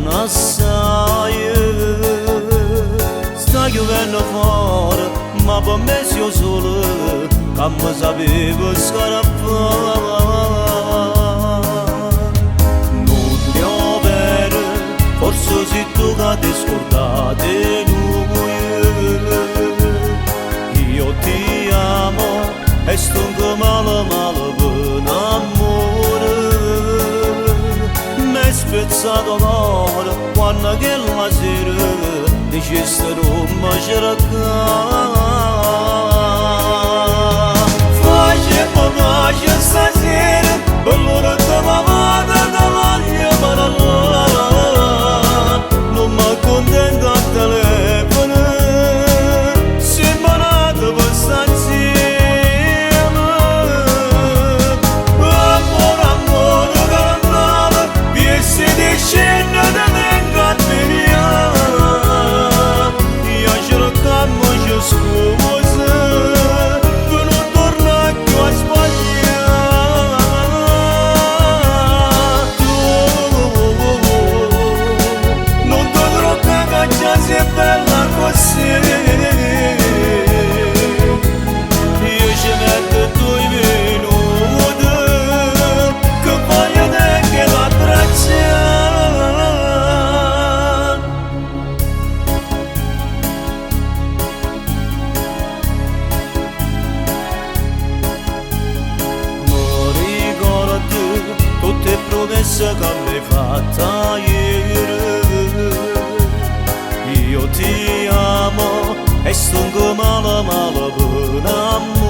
assai. Sta piovendo fuori, ma per me io solo, che mi sapevo scarapare. Non ti ho vero, forse sei tu che ti scordate lui. Io ti amo e sto male male per amore. Mi è spezzato l'oro quando che la sera dicesti non mi cercare. Faccio stasera per l'ora che mi vado da voglio parlare. Non mi accontento al telefono, siamo nati per stare insieme. Amore, amore, cantare, vieni di scena da vengo a venire. Io cercamo ci scusa, per non tornare più a sbagliare. Non dovrò cagare se è bella così. Io ci metto due minuti che voglio te che la traccia. Non ricordo tutte le promesse che mi hai fatta ieri. Io ti amo e sto male male per amore.